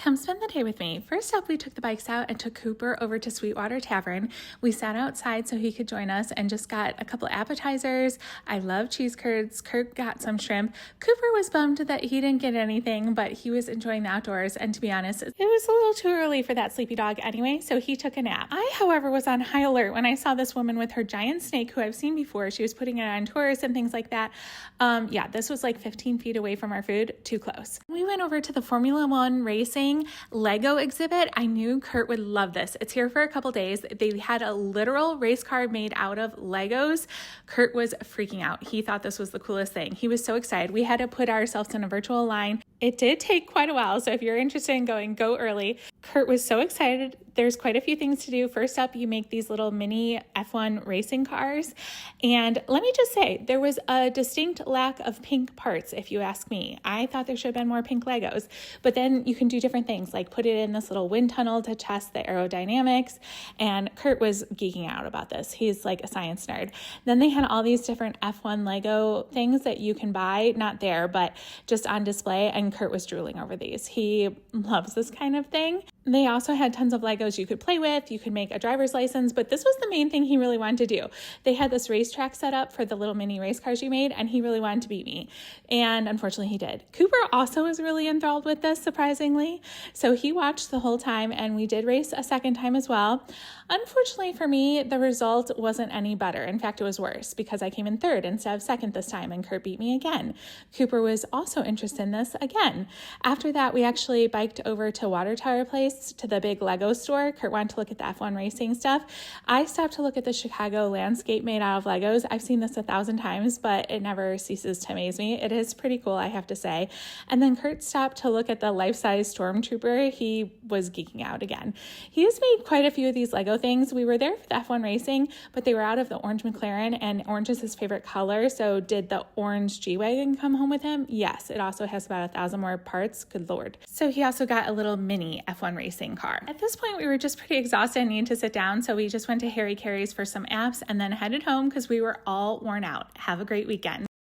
Come spend the day with me. First up, we took the bikes out and took Cooper over to Sweetwater Tavern. We sat outside so he could join us and just got a couple appetizers. I love cheese curds. Curt got some shrimp. Cooper was bummed that he didn't get anything, but he was enjoying the outdoors. And to be honest, it was a little too early for that sleepy dog anyway, so he took a nap. I, however, was on high alert when I saw this woman with her giant snake who I've seen before. She was putting it on tours and things like that. Yeah, this was like 15 feet away from our food. Too close. We went over to the Formula One racing Lego exhibit. I knew Curt would love this. It's here for a couple days. They had a literal race car made out of Legos. Curt was freaking out. He thought this was the coolest thing. He was so excited. We had to put ourselves in a virtual line. It did take quite a while, so if you're interested in going, go early. Curt was so excited. There's quite a few things to do. First up, you make these little mini F1 racing cars. And let me just say, there was a distinct lack of pink parts, if you ask me. I thought there should have been more pink Legos. But then you can do different things, like put it in this little wind tunnel to test the aerodynamics. And Curt was geeking out about this. He's like a science nerd. Then they had all these different F1 Lego things that you can buy, not there, but just on display. And Curt was drooling over these. He loves this kind of thing. They also had tons of Legos you could play with. You could make a driver's license, but this was the main thing he really wanted to do. They had this racetrack set up for the little mini race cars you made, and he really wanted to beat me. And unfortunately, he did. Cooper also was really enthralled with this, surprisingly. So he watched the whole time, and we did race a second time as well. Unfortunately for me, the result wasn't any better. In fact, it was worse because I came in third instead of second this time, and Curt beat me again. Cooper was also interested in this again. After that, we actually biked over to Water Tower Place to the big Lego store. Curt wanted to look at the F1 racing stuff. I stopped to look at the Chicago landscape made out of Legos. I've seen this 1,000 times, but it never ceases to amaze me. It is pretty cool, I have to say. And then Curt stopped to look at the life-size Stormtrooper. He was geeking out again. He has made quite a few of these Lego things. We were there for the F1 racing, but they were out of the orange McLaren, and orange is his favorite color. So did the orange G-Wagon come home with him? Yes. It also has about 1,000 more parts. Good Lord. So he also got a little mini F1 racing car. At this point, we were just pretty exhausted and needed to sit down. So we just went to Harry Carey's for some apps and then headed home because we were all worn out. Have a great weekend.